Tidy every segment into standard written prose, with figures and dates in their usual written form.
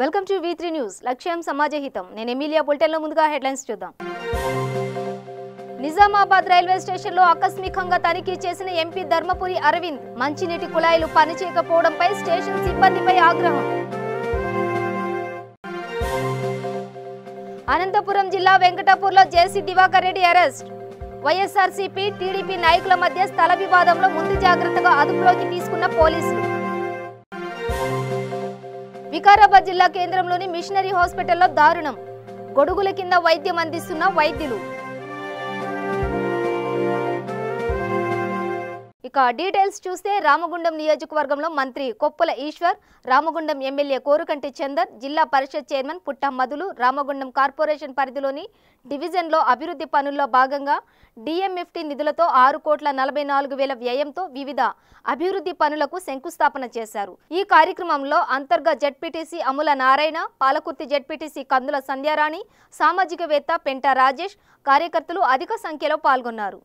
Welcome to V3 news. లక్ష్యం సమాజహితం. నేను Emilia. బులెటిన్లో ముందుగా హెడ్లైన్స్ చూద్దాం. నిజామాబాద్ రైల్వే స్టేషన్లో ఆకస్మికంగా తనిఖీ చేసిన ఎంపీ ధర్మపురి అరవింద్. మంచినీటి కుళాయిలు పనిచేయకపోవడంపై స్టేషన్ సిబ్బందిపై ఆగ్రహం. అనంతపురం జిల్లా వెంకటాపూర్లో జేసీ దివాకర్ రెడ్డి అరెస్ట్. వైఎస్ఆర్సీపీ టీడీపీ నాయకుల మధ్య స్థల వివాదంలో ముందు జాగ్రత్తగా అదుపులోకి తీసుకున్న పోలీసులు. వికారాబాద్ జిల్లా కేంద్రంలోని మిషనరీ హాస్పిటల్లో దారుణం. గొడుగుల కింద వైద్యం అందిస్తున్న వైద్యులు. ఇక డీటెయిల్స్ చూస్తే రామగుండం నియోజకవర్గంలో మంత్రి కొప్పుల ఈశ్వర్, రామగుండం ఎమ్మెల్యే కోరుకంటి చందర్, జిల్లా పరిషత్ చైర్మన్ పుట్ట మధులు రామగుండం కార్పొరేషన్ పరిధిలోని డివిజన్లో అభివృద్ధి పనుల్లో భాగంగా డిఎంఎఫ్టీ నిధులతో 6,44,000 వ్యయంతో వివిధ అభివృద్ధి పనులకు శంకుస్థాపన చేశారు. ఈ కార్యక్రమంలో అంతర్గత జెడ్పీటీసీ అముల నారాయణ, పాలకుర్తి జెడ్పీటీసీ కందుల సంధ్యారాణి, సామాజికవేత్త పెంట రాజేష్, కార్యకర్తలు అధిక సంఖ్యలో పాల్గొన్నారు.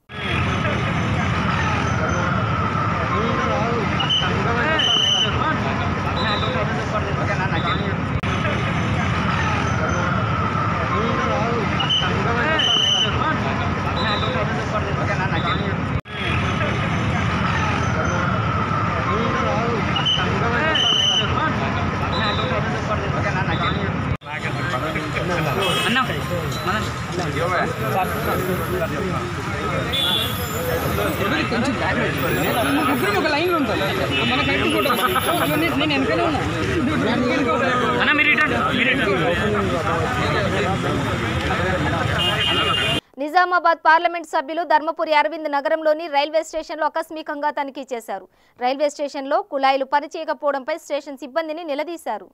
నిజామాబాద్ పార్లమెంట్ సభ్యులు ధర్మపురి అరవింద్ నగరంలోని రైల్వే స్టేషన్లో ఆకస్మికంగా తనిఖీ చేశారు. రైల్వే స్టేషన్లో కుళాయిలు పనిచేయకపోవడంపై స్టేషన్ సిబ్బందిని నిలదీశారు.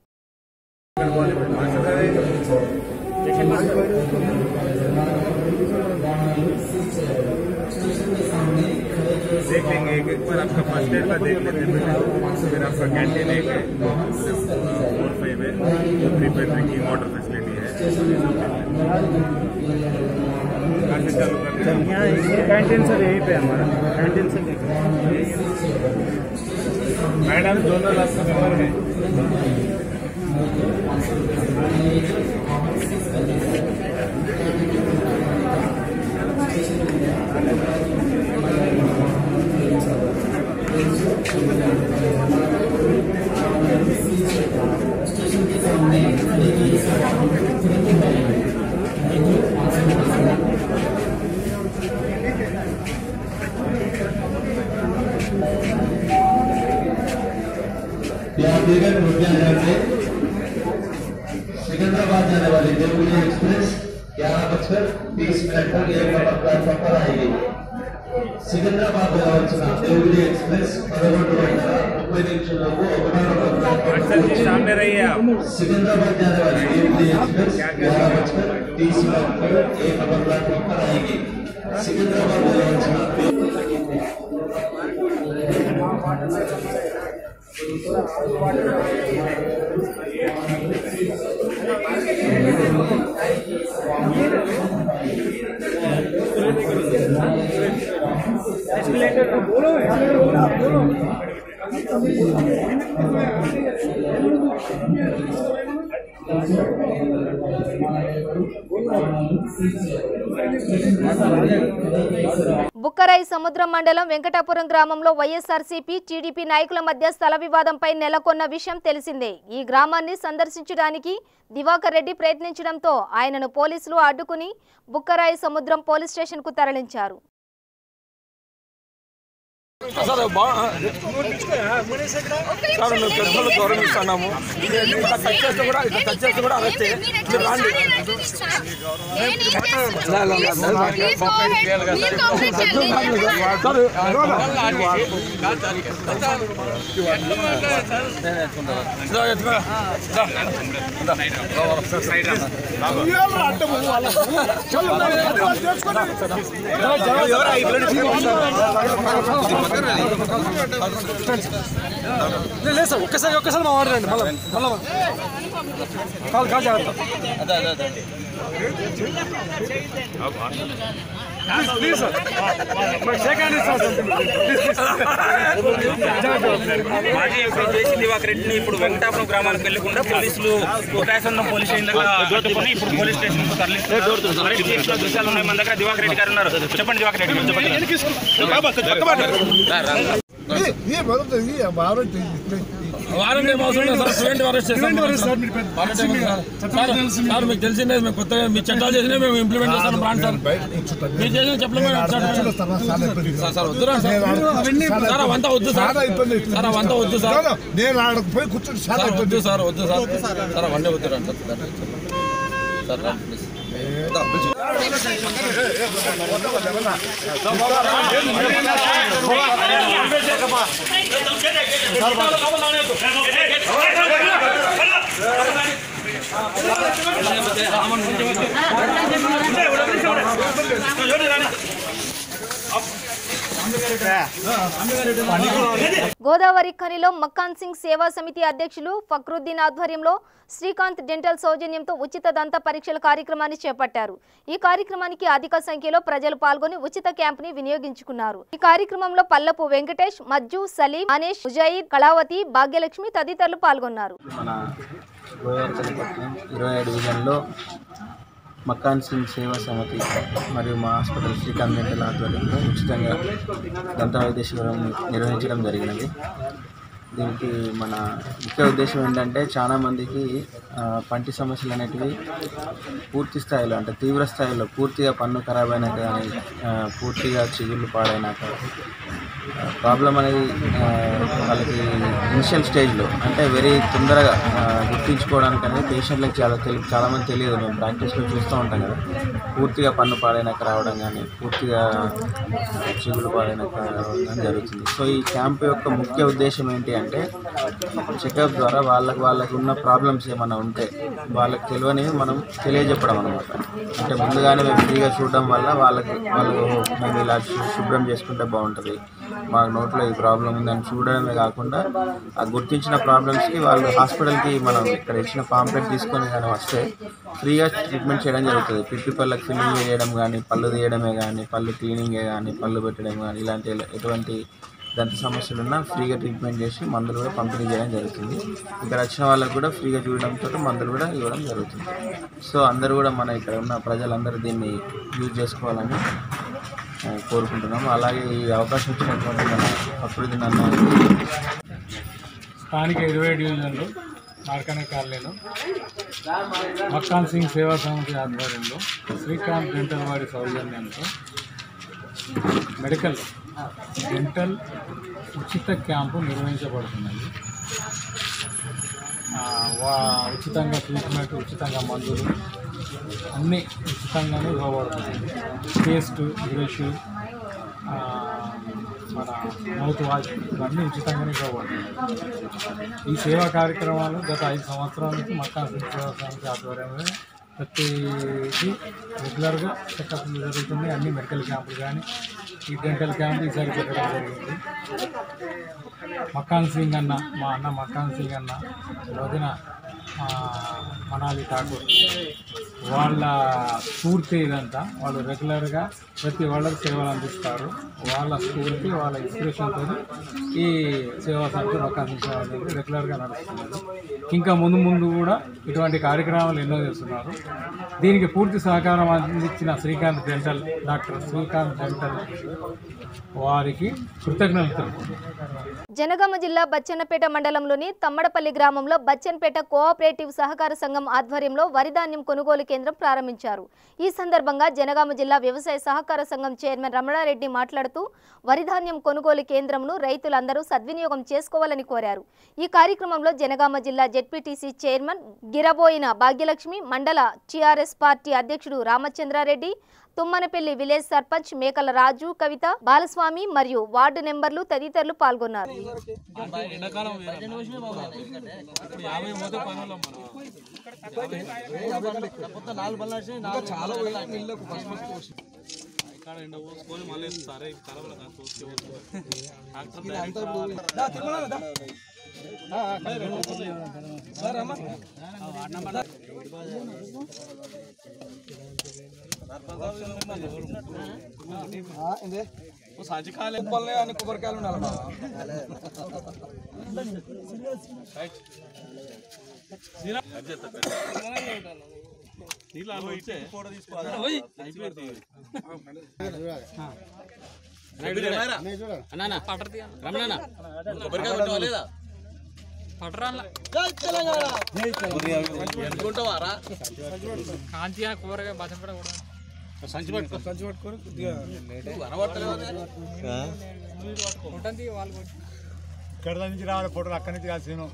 देख लेंगे एक बार आपका फर्स्ट एड का देख लेते हैं, फिर आपका कैंटीन है 4-5 है, प्रीपेड ड्रिंकिंग वाटर फैसिलिटी है, काफी चालू करते हैं। यहाँ कैंटीन सर यहीं पे हमारा कैंटीन से मैडम दोनों लास्ट मेंबर है। सिकंदराबाद जाने वाली देवगिरी एक्सप्रेस 11:30 पर प्लेटफॉर्म पर आएगी. सिकंदराबाद వచ్చిన देवगिरी एक्सप्रेस 11:30 నిమిషాలకు सामने रही है आप. सिकंदराबाद जाने वाली देवगिरी एक्सप्रेस 11:30 पर प्लेटफॉर्म पर आएगी. सिकंदराबाद వచ్చిన బుక్కరాయి సముద్రం మండలం వెంకటాపురం గ్రామంలో వైఎస్ఆర్సీపీ టీడీపీ నాయకుల మధ్య స్థల వివాదంపై నెలకొన్న విషయం తెలిసిందే. ఈ గ్రామాన్ని సందర్శించడానికి దివాకర్ రెడ్డి ప్రయత్నించడంతో ఆయనను పోలీసులు అడ్డుకుని బుక్కరాయి సముద్రం పోలీస్ స్టేషన్ కు తరలించారు. గౌరవిస్తున్నాము. లేదు సార్, ఒక్కసారి మాట్లాడండి. కాల్ జాగ్రత్త. ప్లీజ్ సార్ సెకండ్ మాజీ ఎంపీ జేసీ దివాకర్ రెడ్డిని ఇప్పుడు వెంకటాపురం గ్రామానికి వెళ్లకుండా పోలీసులు కోటాసనం పోలీస్ స్టేషన్ దగ్గర దోచుకొని ఇప్పుడు పోలీస్ స్టేషన్ కు తరలిస్తున్నారు. దృశ్యాలు ఉన్నాయి మన దగ్గర. దివాకర్ రెడ్డి గారు ఉన్నారు. చెప్పండి దివాకర్ రెడ్డి గారు, చెప్పండి. వారంటీ అవసరం లేదు సార్. స్టూడెంట్ అరెస్ట్ చేస్తాం సార్. మీకు తెలిసిందే, మేము కొత్తగా మీ చట్టాలు చేసినా మేము ఇంప్లిమెంట్ చేస్తాం. బ్రాండ్ సార్ మీరు చేసిన చెప్పలేదు సార్. వద్దురా సార్, అవంతా వద్దు సార్. సార్ అవంతా వద్దు సార్. నేను ఆడకపోయి కూర్చొని వద్దు సార్, వద్దు సార్. సార్ అవన్నీ వద్దురా సార్. గోదావరి ఖనిలో మక్కాన్ సింగ్ సేవా సమితి అధ్యక్షులు ఫక్రుద్దీన్ ఆధ్వర్యంలో శ్రీకాంత్ డెంటల్ సౌజన్యంతో ఉచిత దంత పరీక్షల కార్యక్రమాన్ని చేపట్టారు. ఈ కార్యక్రమానికి అధిక సంఖ్యలో ప్రజలు పాల్గొని ఉచిత క్యాంప్ ని వినియోగించుకున్నారు. ఈ కార్యక్రమంలో పల్లపు వెంకటేష్, మజ్జు, సలీం, అనేష్, ముజాయిద్, కళావతి, భాగ్యలక్ష్మి తదితరులు పాల్గొన్నారు. మక్కాన్ సింగ్ సేవా సమితి మరియు మా హాస్పిటల్ శ్రీకాంత్ డెంటల్ ఆధ్వర్యంలో ఉచితంగా దంత వైద్య శిబిరం నిర్వహించడం జరిగినది. దీనికి మన ముఖ్య ఉద్దేశం ఏంటంటే చాలామందికి పంటి సమస్యలు అనేటివి పూర్తి స్థాయిలో, అంటే తీవ్ర స్థాయిలో, పూర్తిగా పన్ను ఖరాబ్ అయినాక కానీ పూర్తిగా చిగుళ్ళు పాడైనాక ప్రాబ్లం అనేది వాళ్ళకి ఇనిషియల్ స్టేజ్లో, అంటే వెరీ తొందరగా గుర్తించుకోవడానికి అనేది పేషెంట్లకు చాలామంది తెలియదు. మేము ప్రాక్టీస్లో చూస్తూ ఉంటాం కదా, పూర్తిగా పన్ను పాడైనాక రావడం కానీ పూర్తిగా చిగుళ్ళు పాడైనాక రావడం కానీ జరుగుతుంది. సో ఈ క్యాంప్ యొక్క ముఖ్య ఉద్దేశం ఏంటి అంటే చెకప్ ద్వారా వాళ్ళకు ఉన్న ప్రాబ్లమ్స్ ఏమైనా ఉంటే వాళ్ళకి తెలియనివి మనం తెలియజెప్పడం అనమాట. అంటే ముందుగానే మేము ఫ్రీగా చూడడం వల్ల వాళ్ళు మేము ఇలా శుభ్రం చేసుకుంటే బాగుంటుంది, మా నోట్లో ఈ ప్రాబ్లం ఉందని చూడడమే కాకుండా ఆ గుర్తించిన ప్రాబ్లమ్స్కి వాళ్ళు హాస్పిటల్కి మనం ఇక్కడ ఇచ్చిన పాంప్లెట్ తీసుకొని కానీ వస్తే ఫ్రీగా ట్రీట్మెంట్ చేయడం జరుగుతుంది. పిప్పి పళ్ళకి ఫిల్లింగ్ చేయడం కానీ, పళ్ళు తీయడమే కానీ, పళ్ళు క్లీనింగే కానీ, పళ్ళు పెట్టడం కానీ, ఇలాంటి ఎటువంటి దంత సమస్యలున్నా ఫ్రీగా ట్రీట్మెంట్ చేసి మందులు కూడా పంపిణీ చేయడం జరుగుతుంది. ఇక్కడ వచ్చిన వాళ్ళకు కూడా ఫ్రీగా చూడడంతో మందులు కూడా ఇవ్వడం జరుగుతుంది. సో అందరూ కూడా మన ఇక్కడ ఉన్న ప్రజలందరూ దీన్ని యూజ్ చేసుకోవాలని కోరుకుంటున్నాము. అలాగే ఈ అవకాశం ఇచ్చినటువంటి మన ఫక్రుద్దీన్ అన్న స్థానిక 20 డివిజన్లు మార్కనే కాలనీలో మక్కాన్ సింగ్ సేవా సమితి ఆధ్వర్యంలో శ్రీకాంత్ డెంటల్ వారి సౌజన్యంతో మెడికల్ డెంటల్ ఉచిత క్యాంపు నిర్వహించబడుతున్నది. ఉచితంగా ట్రీట్మెంట్, ఉచితంగా మందులు అన్నీ ఉచితంగానే ఇవ్వబడుతుంది. పేస్ట్, బ్రష్, మన మౌత్ వాష్ ఇవన్నీ ఉచితంగానే ఇవ్వబడుతుంది. ఈ సేవా కార్యక్రమాలు గత 5 సంవత్సరాల నుంచి మక్కాన్ సింగ్ సేవా సమితి ఆధ్వర్యంలో ప్రతిదీ రెగ్యులర్గా చెకప్లు జరుగుతుంది. అన్ని మెడికల్ క్యాంపులు కానీ ఈ డెంటల్ క్యాంప్ ఈసారి పెట్టడం జరిగింది. మక్కాన్ సింగ్ అన్న, మా అన్న మక్కాన్ సింగ్ అన్న వదిన మనాలి ఠాకూర్ వాళ్ళ స్ఫూర్తి ఇదంతా. వాళ్ళు రెగ్యులర్గా ప్రతి వాళ్ళకి సేవలు అందిస్తారు. వాళ్ళ స్ఫూర్తి, వాళ్ళ ఇన్స్పిరేషన్తో ఈ సేవా సమితి మక్కాన్ సింగ్ సేవా సమితి రెగ్యులర్గా నడుస్తున్నారు. ఇంకా ముందు కూడా ఇటువంటి కార్యక్రమాలు ఎన్నో చేస్తున్నారు. దీనికి పూర్తి సహకారం అందించిన Srikanth dental, doctor Srikanth dental వారికి కృతజ్ఞతలు. జనగామ జిల్లా బచ్చన్నపేట మండలంలోని తమ్మడపల్లి గ్రామంలో బచ్చన్పేట కోఆపరేటివ్ సహకార సంఘం ఆధ్వర్యంలో వరిధాన్యం కొనుగోలు కేంద్రం ప్రారంభించారు. ఈ సందర్భంగా జనగామ జిల్లా వ్యవసాయ సహకార సంఘం చైర్మన్ రమణారెడ్డి మాట్లాడుతూ వరిధాన్యం కొనుగోలు కేంద్రంను రైతులందరూ సద్వినియోగం చేసుకోవాలని కోరారు. ఈ కార్యక్రమంలో జనగామ జిల్లా జెడ్పీటీసీ చైర్మన్ గిరబోయిన భాగ్యలక్ష్మి, మండల టీఆర్ఎస్ పార్టీ అధ్యక్షుడు రామచంద్రారెడ్డి, తుమ్మనపల్లి విలేజ్ సర్పంచ్ మేకల రాజు, కవిత, బాలస్వామి మరియు వార్డు నెంబర్లు తదితరులు పాల్గొన్నారు. సంచికాయలు ఎక్కువలే అని కొబ్బరికాయలు ఉండాలి సంచి పట్టుకొని ఇక్కడ నుంచి రావాలి ఫోటోలు అక్కడి నుంచి కాదు సీను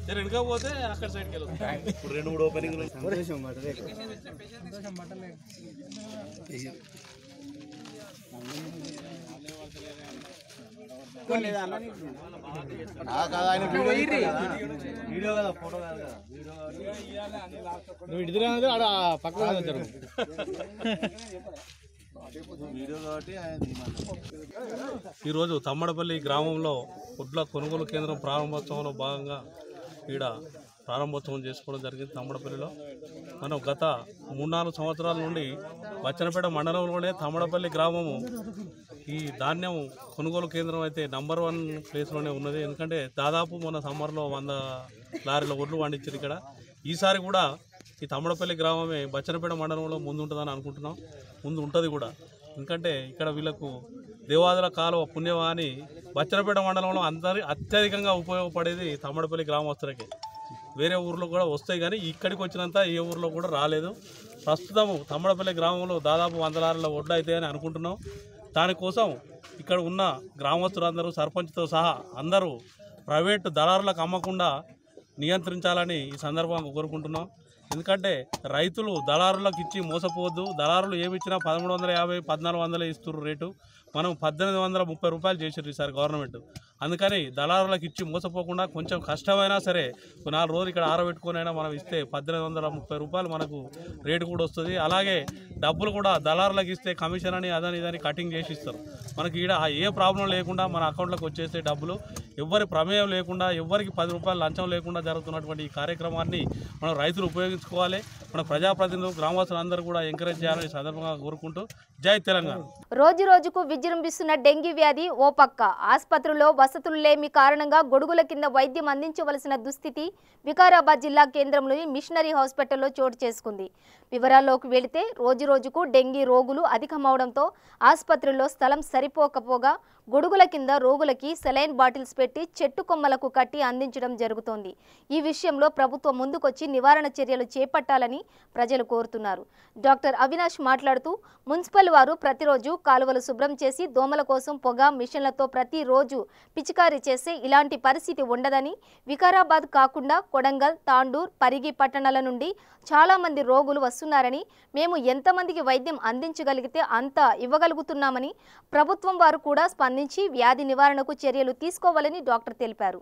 వెనకపోతే అక్కడ సైడ్కి వెళ్తాం. ఇప్పుడు 2-3 ఓపెనింగ్ వీడియో కదా ఫోటో కాదు కదా నువ్వు ఇటు తిరిగి ఆడ పక్కన వీడియో కాబట్టి. ఈరోజు తమ్మడపల్లి గ్రామంలో వడ్ల కొనుగోలు కేంద్రం ప్రారంభోత్సవంలో భాగంగా ఈడ ప్రారంభోత్సవం చేసుకోవడం జరిగింది. తమ్మడపల్లిలో మనం గత 3-4 సంవత్సరాల నుండి బచ్చనపేట మండలంలోనే తమ్మడపల్లి గ్రామము ఈ ధాన్యం కొనుగోలు కేంద్రం అయితే నంబర్ 1 ప్లేస్లోనే ఉన్నది. ఎందుకంటే దాదాపు మొన్న సమ్మర్లో 100 లారీల ఒడ్లు పండించారు ఇక్కడ. ఈసారి కూడా ఈ తమ్మడపల్లి గ్రామమే బచ్చనపేట మండలంలో ముందు ఉంటుందని అనుకుంటున్నాం. ముందు ఉంటుంది కూడా. ఎందుకంటే ఇక్కడ వీళ్ళకు దేవాదుల కాలువ పుణ్యవాణి బచ్చనపేట మండలంలో అత్యధికంగా ఉపయోగపడేది తమ్మడపల్లి గ్రామస్తులకే. వేరే ఊర్లో కూడా వస్తాయి కానీ ఇక్కడికి వచ్చినంత ఏ ఊర్లో కూడా రాలేదు. ప్రస్తుతం తమ్మడపల్లి గ్రామంలో దాదాపు 100 లారీల ఒడ్లు అవుతాయని అనుకుంటున్నాం. దానికోసం ఇక్కడ ఉన్న గ్రామస్తులందరూ సర్పంచ్తో సహా అందరూ ప్రైవేటు దళారులకు అమ్మకుండా నియంత్రించాలని ఈ సందర్భంగా కోరుకుంటున్నాం. ఎందుకంటే రైతులు దళారులకు ఇచ్చి మోసపోవద్దు. దళారులు ఏమి ఇచ్చినా 1350, 1400 ఇస్తున్నారు రేటు. మనం 1830 రూపాయలు చేసారు ఈసారి గవర్నమెంట్. అందుకని దళారులకు ఇచ్చి మోసపోకుండా కొంచెం కష్టమైనా సరే 4 రోజులు ఇక్కడ ఆరబెట్టుకుని అయినా మనం ఇస్తే 1830 రూపాయలు మనకు రేటు కూడా వస్తుంది. అలాగే డబ్బులు కూడా దళారులకు ఇస్తే కమిషన్ అని అదని ఇదని కటింగ్ చేసి ఇస్తారు. మనకి ఈడ ఏ ప్రాబ్లం లేకుండా మన అకౌంట్లోకి వచ్చేస్తే డబ్బులు ఎవ్వరి ప్రమేయం లేకుండా ఎవ్వరికి 10 రూపాయలు లంచం లేకుండా జరుగుతున్నటువంటి ఈ కార్యక్రమాన్ని మనం రైతులు ఉపయోగించుకోవాలి. మన ప్రజాప్రతినిధులు గ్రామస్తులందరూ కూడా ఎంకరేజ్ చేయాలని సందర్భంగా కోరుకుంటూ జై తెలంగాణ. రోజు రోజుకు విజృంభిస్తున్న డెంగీ వ్యాధి ఓ పక్క, ఆసుపత్రుల్లో వసతులు లేమి కారణంగా గొడుగుల కింద వైద్యం అందించవలసిన దుస్థితి వికారాబాద్ జిల్లా కేంద్రంలోని మిషనరీ హాస్పిటల్లో చోటు చేసుకుంది. వివరాల్లోకి వెళితే రోజు రోజుకు డెంగీ రోగులు అధికమవడంతో ఆసుపత్రుల్లో స్థలం సరిపోకపోగా గొడుగుల కింద రోగులకి సెలైన్ బాటిల్స్ పెట్టి చెట్టు కొమ్మలకు కట్టి అందించడం జరుగుతోంది. ఈ విషయంలో ప్రభుత్వం ముందుకొచ్చి నివారణ చర్యలు చేపట్టాలని ప్రజలు కోరుతున్నారు. డాక్టర్ అవినాష్ మాట్లాడుతూ మున్సిపల్ వారు ప్రతిరోజు కాలువలు శుభ్రం చేసి దోమల కోసం పొగ మిషన్లతో ప్రతిరోజు పిచికారీ చేస్తే ఇలాంటి పరిస్థితి ఉండదని, వికారాబాద్ కాకుండా కొడంగల్, తాండూర్, పరిగి పట్టణాల నుండి చాలా మంది రోగులు వస్తున్నారని, మేము ఎంతమందికి వైద్యం అందించగలిగితే అంత ఇవ్వగలుగుతున్నామని ప్రభుత్వం వారు కూడా స్పందించి వ్యాధి నివారణకు చర్యలు తీసుకోవాలని డాక్టర్ తెలిపారు.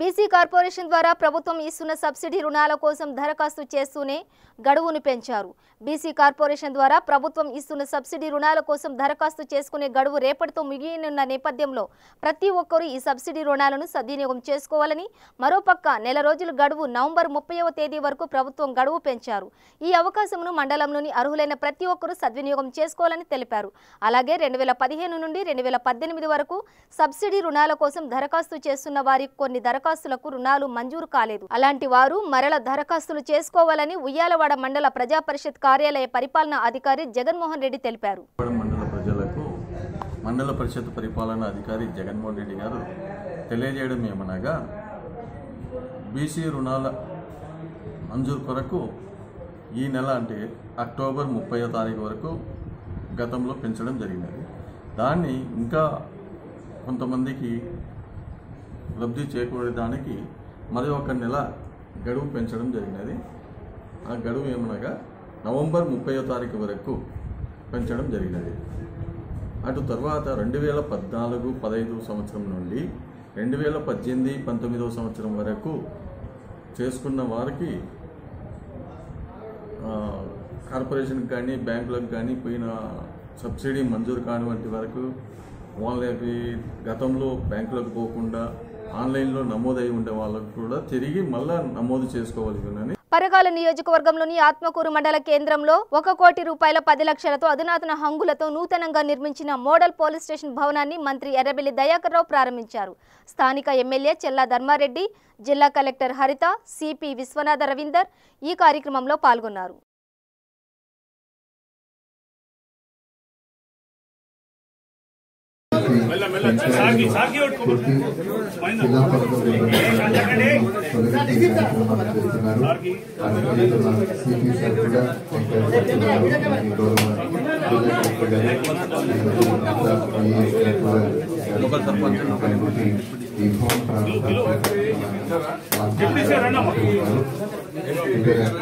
బీసీ కార్పొరేషన్ ద్వారా ప్రభుత్వం ఇస్తున్న సబ్సిడీ రుణాల కోసం దరఖాస్తు చేస్తూనే గడువును పెంచారు. బీసీ కార్పొరేషన్ ద్వారా ప్రభుత్వం ఇస్తున్న సబ్సిడీ రుణాల కోసం దరఖాస్తు చేసుకునే గడువు రేపటితో ముగియనున్న నేపథ్యంలో ప్రతి ఒక్కరూ ఈ సబ్సిడీ రుణాలను సద్వినియోగం చేసుకోవాలని, మరోపక్క నెల రోజుల గడువు నవంబర్ 30వ తేదీ వరకు ప్రభుత్వం గడువు పెంచారు. ఈ అవకాశమును మండలంలోని అర్హులైన ప్రతి ఒక్కరూ సద్వినియోగం చేసుకోవాలని తెలిపారు. అలాగే 2015 నుండి 2018 వరకు సబ్సిడీ రుణాల కోసం దరఖాస్తు చేస్తున్న వారికి కొన్ని దరఖాస్తులకు రుణాలు మంజూరు కాలేదు. అలాంటి వారు మరల దరఖాస్తులు చేసుకోవాలని ఉయ్యాలవాడ మండల ప్రజా పరిషత్ కార్యాలయ పరిపాలనా అధికారి జగన్మోహన్ రెడ్డి తెలిపారు. మండల ప్రజలకు మండల పరిషత్ పరిపాలనా అధికారి జగన్మోహన్ రెడ్డి గారు తెలియజేయడం ఏమనగా, బీసీ రుణాల మంజూరు కొరకు ఈ నెల అంటే అక్టోబర్ 30వ తారీఖు వరకు గతంలో పెంచడం జరిగినది. దాన్ని ఇంకా కొంతమందికి లబ్ధి చేకూరడానికి మరి ఒక నెల గడువు పెంచడం జరిగినది. ఆ గడువు ఏమనగా నవంబర్ 30వ తారీఖు వరకు పెంచడం జరిగినది. అటు తర్వాత 2014-15 సంవత్సరం నుండి 2018-19 సంవత్సరం వరకు చేసుకున్న వారికి కార్పొరేషన్కి కానీ బ్యాంకులకు కానీ పోయిన సబ్సిడీ మంజూరు కాని వంటి వరకు వాళ్ళకి గతంలో బ్యాంకులకు పోకుండా ఆన్లైన్లో నమోదై ఉండే వాళ్ళకు కూడా తిరిగి మళ్ళా నమోదు చేసుకోవాలని పరకాల నియోజకవర్గంలోని ఆత్మకూరు మండల కేంద్రంలో 1 కోటి రూపాయల 10 లక్షలతో అధునాతన హంగులతో నూతనంగా నిర్మించిన మోడల్ పోలీస్ స్టేషన్ భవనాన్ని మంత్రి ఎర్రబెల్లి దయాకర్ రావు ప్రారంభించారు. స్థానిక ఎమ్మెల్యే చెల్లా ధర్మారెడ్డి, జిల్లా కలెక్టర్ హరిత, సిపి విశ్వనాథ రవీందర్ ఈ కార్యక్రమంలో పాల్గొన్నారు.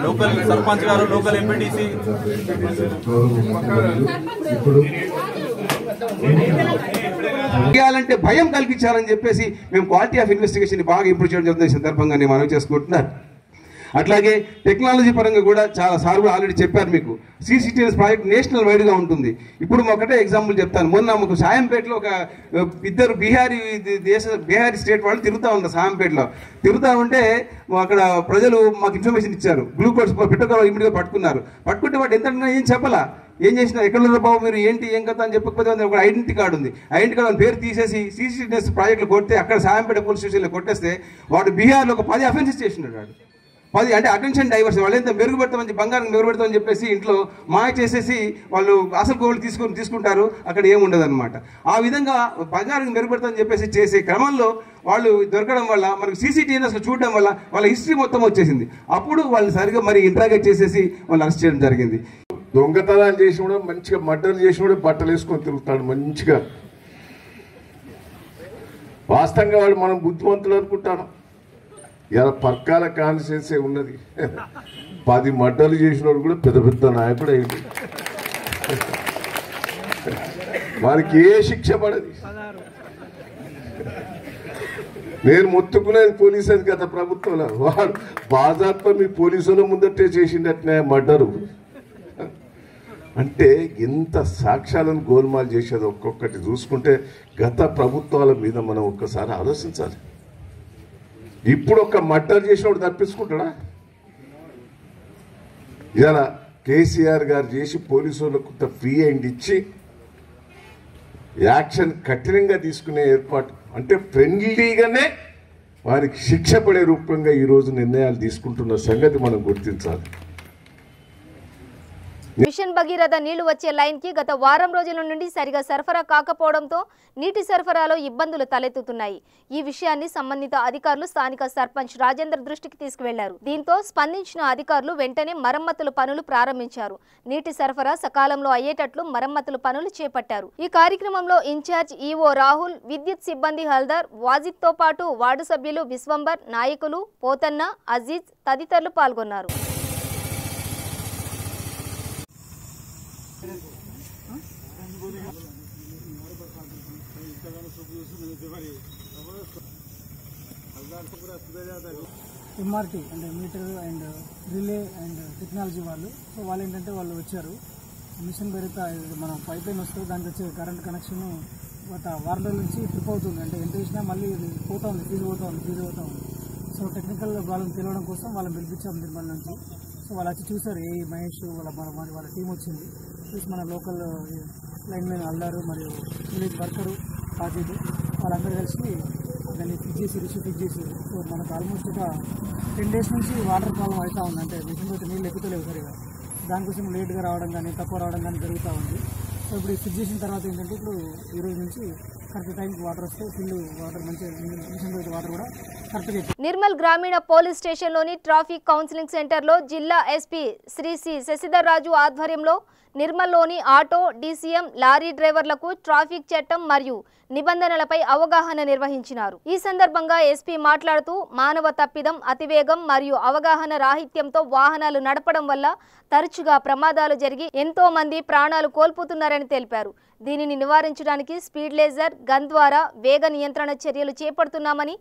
లోకల్ సర్పంచ్ గారు, లోకల్ ఎంపీటీసీ చేయాలంటే భయం కల్పించాలని చెప్పేసి మేము క్వాలిటీ ఆఫ్ ఇన్వెస్టిగేషన్ బాగా ఇంప్రూవ్ చేయడం జరుగుతుంది. సందర్భంగా నేను మనవి చేసుకుంటున్నాను. అట్లాగే టెక్నాలజీ పరంగా కూడా చాలా సార్లు ఆల్రెడీ చెప్పారు మీకు. సీసీటీవీ ప్రాజెక్ట్ నేషనల్ వైడ్గా ఉంటుంది. ఇప్పుడు ఒకటే ఎగ్జాంపుల్ చెప్తాను. మొన్న మాకు సాయంపేటలో ఒక ఇద్దరు బీహారీ స్టేట్ వాళ్ళు తిరుగుతూ ఉన్నారు. సాయంపేటలో తిరుగుతూ ఉంటే అక్కడ ప్రజలు మాకు ఇన్ఫర్మేషన్ ఇచ్చారు. గ్లూకోజ్ పెట్టగా ఇమీడియట్గా పట్టుకుంటే వాడు ఎంత ఏం చెప్పాలా, ఏం చేసినా ఎక్కడ బాబు మీరు ఏంటి ఏం కదా అని చెప్పకపోతే ఒక ఐడెంటిటీ కార్డు ఉంది. ఐడెంటిటీ కార్డు పేరు తీసేసి సీసీటీవీ ప్రాజెక్టులు కొడితే అక్కడ సాయంపేట పోలీస్ స్టేషన్లో కొట్టేస్తే వాడు బీహార్లో ఒక 10 అఫెన్సెస్ చేసినాడు. వాడు 10 అంటే అటెన్షన్ డైవర్షన్. వాళ్ళు ఎంత మెరుగుపెడతామని బంగారం మెరుగుపెడతామని చెప్పేసి ఇంట్లో మాయ చేసేసి వాళ్ళు అసలు కోళ్ళు తీసుకుంటారు. అక్కడ ఏముండదు అనమాట. ఆ విధంగా బంగారం మెరుగుపెడతామని చెప్పేసి చేసే క్రమంలో వాళ్ళు దొరకడం వల్ల మనకు సీసీటీవీ అసలు చూడడం వల్ల వాళ్ళ హిస్టరీ మొత్తం వచ్చేసింది. అప్పుడు వాళ్ళు సరిగ్గా మరి ఇంట్రాగేట్ చేసేసి వాళ్ళు అరెస్ట్ చేయడం జరిగింది. దొంగతనాలు చేసి కూడా మంచిగా మర్డర్లు చేసి కూడా బట్టలు వేసుకొని తిరుగుతాడు మంచిగా. వాస్తవంగా వాడు మనం బుద్ధిమంతులు అనుకుంటాను. ఇలా పర్కాల కాన్స్టిట్యున్సీ ఉన్నది. 10 మర్డర్లు చేసినోడు కూడా పెద్ద పెద్ద నాయకుడు అయింది. వారికి ఏ శిక్ష పడది. నేను మొత్తుకునేది పోలీసు అది గత ప్రభుత్వంలో. వాడు బాజాప్తో మీ పోలీసుల ముందటే చేసిండట్నే మర్డరు. అంటే ఎంత సాక్ష్యాలను గోల్మాల్ చేసేది ఒక్కొక్కటి చూసుకుంటే గత ప్రభుత్వాల మీద మనం ఒక్కసారి ఆలోచించాలి. ఇప్పుడు ఒక మర్డర్ చేసినప్పుడు తప్పించుకుంటాడా? ఇలా కేసీఆర్ గారు చేసి పోలీసులకు కొంత ఫ్రీ హ్యాండ్ ఇచ్చి యాక్షన్ కఠినంగా తీసుకునే ఏర్పాటు, అంటే ఫ్రెండ్లీగానే వారికి శిక్ష పడే రూపంగా ఈరోజు నిర్ణయాలు తీసుకుంటున్న సంగతి మనం గుర్తించాలి. మిషన్ భగీరథ నీళ్లు వచ్చే లైన్ కి గత వారం రోజుల నుండి సరిగా సరఫరా కాకపోవడంతో నీటి సరఫరాలో ఇబ్బందులు తలెత్తుతున్నాయి. ఈ విషయాన్ని సంబంధిత అధికారులు స్థానిక సర్పంచ్ రాజేందర్ దృష్టికి తీసుకువెళ్లారు. దీంతో స్పందించిన అధికారులు వెంటనే మరమ్మతుల పనులు ప్రారంభించారు. నీటి సరఫరా సకాలంలో అయ్యేటట్లు మరమ్మతుల పనులు చేపట్టారు. ఈ కార్యక్రమంలో ఇన్ఛార్జ్ ఈఓ రాహుల్, విద్యుత్ సిబ్బంది హల్దార్, వాజిద్ తో పాటు వార్డు సభ్యులు విశ్వంబర్, నాయకులు పోతన్న, అజీజ్ తదితరులు పాల్గొన్నారు. ఎంఆర్టీ అంటే meter and relay and technology వాళ్ళు. సో వాళ్ళు ఏంటంటే వాళ్ళు వచ్చారు, మిషన్ పెరిగితే మనం పైప్ లైన్ వస్తే దానికి వచ్చే కరెంట్ కనెక్షన్ గత వారం రోజుల నుంచి ట్రిప్ అవుతుంది. అంటే ఎంత వేసినా మళ్ళీ ఇది పోతా ఉంది, ఫీజు పోతా ఉంది. సో టెక్నికల్ వాళ్ళని తెలియడం కోసం వాళ్ళని పిలిపించాము నిర్మల్ నుంచి. సో వాళ్ళు వచ్చి చూసారు, ఏ మహేష్ వాళ్ళ టీం వచ్చింది. చూసి మన లోకల్ లైన్ మ్యాన్ అల్లారు మరియు విలేజ్ వర్కరు పాజీలు వాళ్ళందరూ కలిసి దాన్ని ఫిక్స్ చేసి సో మనకు ఆల్మోస్ట్ ఒక 10 days నుంచి వాటర్ ప్రాబ్లం అవుతూ ఉంది. అంటే మిషన్ అయితే నీళ్ళు ఎక్కుతలేవు సరిగా, దానికోసం లేట్గా రావడం కానీ తక్కువ రావడం కానీ జరుగుతూ ఉంది. సో ఇప్పుడు ఫిక్స్ చేసిన తర్వాత ఏంటంటే ఇప్పుడు ఈ రోజు నుంచి కరెక్ట్ టైంకి వాటర్ వస్తే ఫుల్ వాటర్ మంచిగా మిషన్ అయితే వాటర్ కూడా కరెక్ట్గా. నిర్మల్ గ్రామీణ పోలీస్ స్టేషన్లోని ట్రాఫిక్ కౌన్సిలింగ్ సెంటర్లో జిల్లా ఎస్పీ శ్రీ సి శశిధర్ రాజు ఆధ్వర్యంలో నిర్మల్లోని ఆటో, డీసీఎం, లారీ డ్రైవర్లకు ట్రాఫిక్ చట్టం మరియు నిబంధనలపై అవగాహన నిర్వహించినారు. ఈ సందర్భంగా ఎస్పీ మాట్లాడుతూ మానవ తప్పిదం, అతివేగం మరియు అవగాహన రాహిత్యంతో వాహనాలు నడపడం వల్ల తరచుగా ప్రమాదాలు జరిగి ఎంతో మంది ప్రాణాలు కోల్పోతున్నారని తెలిపారు. దీనిని నివారించడానికి స్పీడ్ లేజర్ గన్ ద్వారా వేగ నియంత్రణ చర్యలు చేపడుతున్నామని,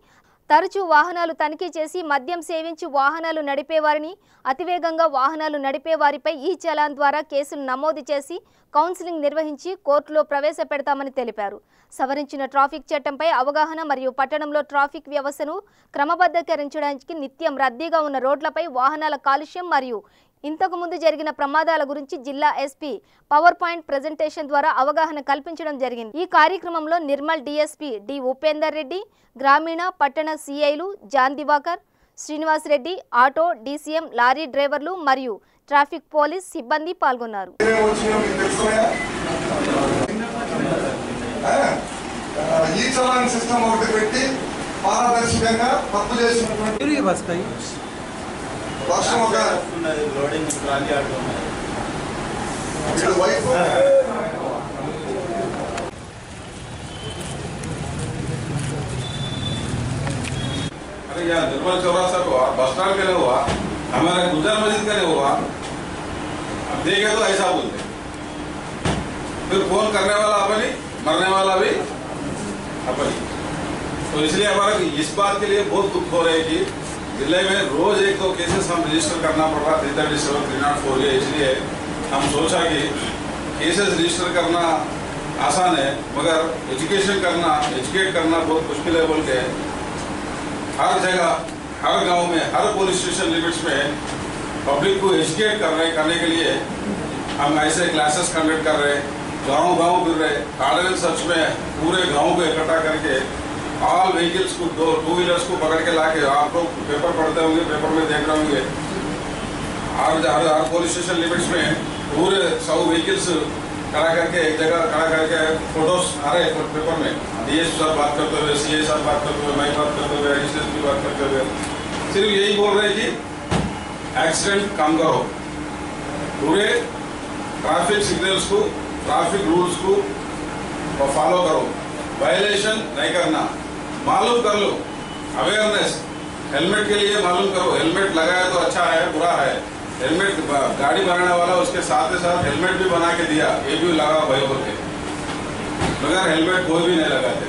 తరచూ వాహనాలు తనిఖీ చేసి మద్యం సేవించి వాహనాలు నడిపేవారిని, అతివేగంగా వాహనాలు నడిపేవారిపై ఈ చలాన్ ద్వారా కేసులు నమోదు చేసి కౌన్సిలింగ్ నిర్వహించి కోర్టులో ప్రవేశపెడతామని తెలిపారు. సవరించిన ట్రాఫిక్ చట్టంపై అవగాహన మరియు పట్టణంలో ట్రాఫిక్ వ్యవస్థను క్రమబద్ధీకరించడానికి నిత్యం రద్దీగా ఉన్న రోడ్లపై వాహనాల కాలుష్యం మరియు ఇంతకు ముందు జరిగిన ప్రమాదాల గురించి జిల్లా ఎస్పీ పవర్ పాయింట్ ప్రెజెంటేషన్ ద్వారా అవగాహన కల్పించడం జరిగింది. ఈ కార్యక్రమంలో నిర్మల్ డీఎస్పీ డి ఉపేందర్ రెడ్డి, గ్రామీణ పట్టణ సిఐలు John Diwakar, Srinivas Reddy, auto, DCM, lorry డ్రైవర్లు మరియు ట్రాఫిక్ పోలీస్ సిబ్బంది పాల్గొన్నారు. ఈ చలాన్ సిస్టమ్ ఒకటి పెట్టి పారదర్శకంగా తప్పు చేసినటువంటి వర్షం ఒక వైపు अरे यार निर्मल चौरासा को बस स्टैंड के लिए हुआ, हमारे गुजर मस्जिद के लिए हुआ, अब देखे तो ऐसा बोलते, फिर फोन करने वाला अपनी, मरने वाला भी अपनी। तो इसलिए हमारा इस बात के लिए बहुत दुख हो रहा है कि जिले में रोज एक तो केसेस हम रजिस्टर करना पड़ रहा 337, 304 के, इसलिए हम सोचा कि केसेस रजिस्टर करना आसान है मगर एजुकेट करना बहुत मुश्किल है बोल के हर जगह, हर गांव में, हर पुलिस स्टेशन लिमिट्स में पब्लिक को एजुकेट करने के लिए हम ऐसे क्लासेस कंडक्ट कर रहे हैं। गांव फिर रहे, ऑर्डिनेंस सर्च में पूरे गांव को इकट्ठा करके ऑल व्हीकल्स को, 2 व्हीलर्स को पकड़ के लाके, आप लोग पेपर पढ़ते होंगे, पेपर में देख रहे होंगे, हर पुलिस स्टेशन लिमिट्स में पूरे 100 व्हीकल्स खड़ा करके एक जगह खड़ा करके फोटोज आ रहे पेपर में, डीएस साहब बात करते हुए, सीए साहब बात करते हुए, मैं बात करते हुए, एसएसपी बात करते हुए, सिर्फ यही बोल रहे कि एक्सीडेंट कम करो, पूरे ट्रैफिक सिग्नल्स को, ट्रैफिक रूल्स को फॉलो करो, वायलेशन नहीं करना, मालूम कर लो, अवेयरनेस, हेलमेट के लिए मालूम करो, हेलमेट लगाया तो अच्छा है बुरा है, हेलमेट गाड़ी बनाने वाला उसके साथ ही साथ हेलमेट भी बना के दिया, ये भी लगा भाई बोल के, मगर हेलमेट कोई भी नहीं लगाते।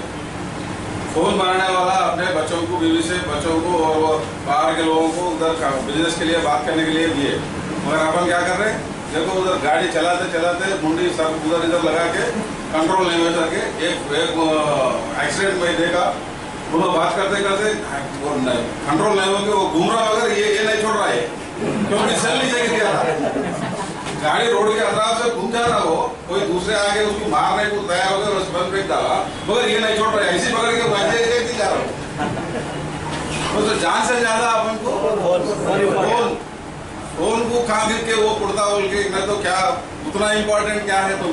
फोन बनाने वाला अपने बच्चों को, बीवी से बच्चों को और बाहर के लोगों को उधर बिजनेस के लिए बात करने के लिए दिए, मगर अपन क्या कर रहे हैं, देखो उधर गाड़ी चलाते चलाते मुंडी सब उधर इधर लगा के कंट्रोल नहीं हो सके। एक एक्सीडेंट में देखा, वो बात करते करते कंट्रोल नहीं होकर वो घूम रहा, अगर ये नहीं छोड़ रहा है क्योंकि सेल नहीं चाहिए दिया था, गाड़ी रोड के अतराफ से घूम जा रहा हो, कोई दूसरे आगे उसको मारने को तैयार हो गया, बस बंद फेंक डाला, मगर ये नहीं छोड़ रहा है, ऐसी पकड़ के वैसे जा रहा हो। तो जान से ज्यादा अपन को फोन को खा गिर के वो कुड़ता बोल के, मैं तो क्या उतना इम्पोर्टेंट क्या है, तो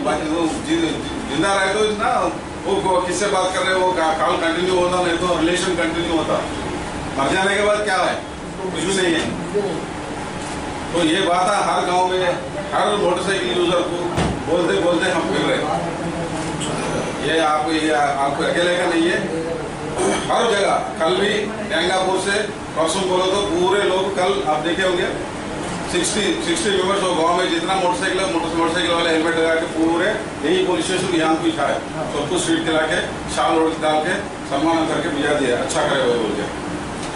जिंदा रहे तो ना वो किससे बात कर रहे हो, कॉल कंटिन्यू होता, नहीं तो रिलेशन कंटिन्यू होता, मर जाने के बाद क्या है, कुछ भी नहीं है। तो ये बात है हर गांव में, हर मोटरसाइकिल यूजर को बोलते बोलते हम फिर रहे, ये आपको अकेले का नहीं है, हर जगह। कल भी गंगापुर से परसों बोलो तो पूरे लोग, कल आप देखे होंगे 60 मेंबर्स हो गांव में, जितना मोटरसाइकिल वाले हेलमेट लगा के पूरे यही पुलिस स्टेशन यहाँ को उठाए, सबको स्ट्रीट खिला के शाल ओढ़ डाल के सम्मान करके भेजा दिया, अच्छा करे हुए बोल के।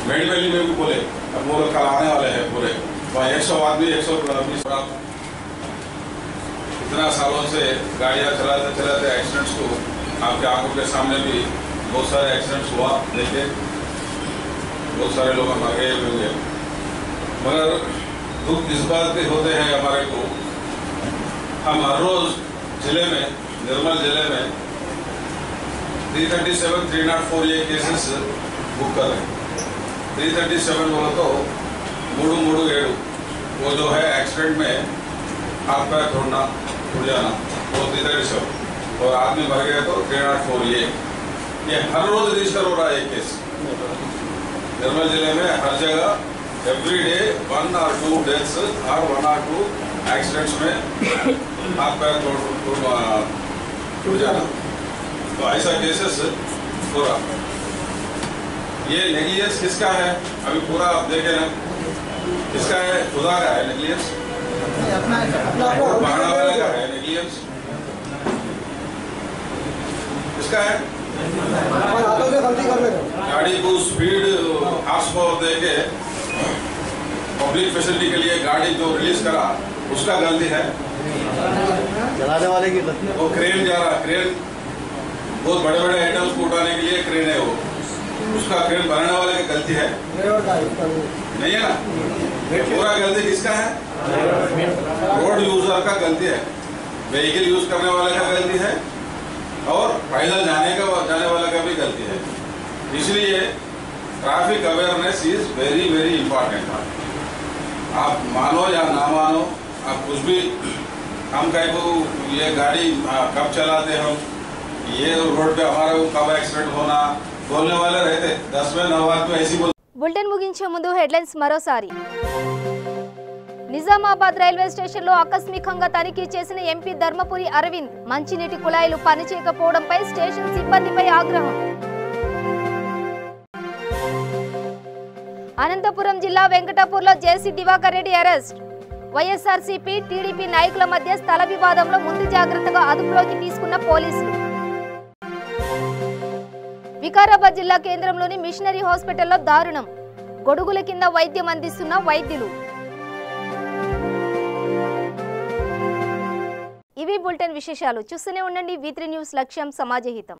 मेडवैली में भी बोले, अब वो लोग कल आने वाले हैं पूरे, वहाँ 100 आदमी 120 इतना सालों से गाड़ियाँ चलाते चलाते एक्सीडेंट्स को आपके आंखों के सामने भी बहुत सारे एक्सीडेंट्स हुआ, देखे बहुत सारे लोग मर गए होंगे, मगर दुख इस बात के होते हैं हमारे को, हम हर रोज जिले में, निर्मल जिले में 337, 304 ये केसेस बुक कर रहे हैं। 337 बोलो तो 337 वो जो है एक्सीडेंट में हाथ पैर तोड़ना, टूट जाना, वो 337, और आदमी मर गया तो 304 ये हर रोज रजिस्टर हो रहा है एक केस निर्मल जिले में। हर जगह एवरी डे 1 or 2 डेथ्स और 1 or 2 एक्सीडेंट्स में हाथ पैर टूट जाना, तो ऐसा केसेस हो रहा। ये नेग्लिजेंस किसका है अभी पूरा आप देखें ना, किसका है? खुदा का है नेग्लिजेंस, पहाड़ा वाले का है नेग्लिजेंस, किसका है? गाड़ी को स्पीड हार्स पावर दे के पब्लिक फैसिलिटी के लिए गाड़ी जो रिलीज करा उसका गलती है, चलाने वाले की गलती। वो क्रेन जा रहा, क्रेन बहुत बड़े बड़े आइटम्स को उठाने के लिए क्रेन है, वो उसका क्रेन बनाने वाले की गलती है नहीं है ना? पूरा गलती किसका है? रोड यूजर का गलती है, व्हीकल यूज करने वाले का गलती है, और पैदल जाने वाले का भी गलती है। इसलिए traffic awareness is very very important. आप मानो या ना मानो, आप कुछ भी, हम कहीं को ये गाड़ी कब चलाते हम, ये रोड पे हमारा कब एक्सीडेंट होना, बोलने वाले रहते 10 में 9 आदमी ऐसी बोल। బులెటిన్ ముగించే ముందు హెడ్లైన్స్ మరోసారి. నిజామాబాద్ రైల్వే స్టేషన్లో ఆకస్మికంగా తనిఖీ చేసిన ఎంపీ ధర్మపురి అరవింద్. మంచినీటి కుళాయిలు పనిచేయకపోవడంపై స్టేషన్ సిబ్బందిపై ఆగ్రహం. అనంతపురం జిల్లా వెంకటాపూర్లో జేసీ దివాకర్ రెడ్డి అరెస్ట్. వైఎస్ఆర్సీపీ టీడీపీ నాయకుల మధ్య స్థల వివాదంలో ముందు జాగ్రత్తగా అదుపులోకి తీసుకున్న పోలీసులు. వికారాబాద్ జిల్లా కేంద్రంలోని మిషనరీ హాస్పిటల్లో దారుణం. గొడుగుల కింద వైద్యం అందిస్తున్న వైద్యులు. ఇవి బులెటిన్ విశేషాలు. చూస్తూనే ఉండండి V3 న్యూస్, లక్ష్యం సమాజహితం.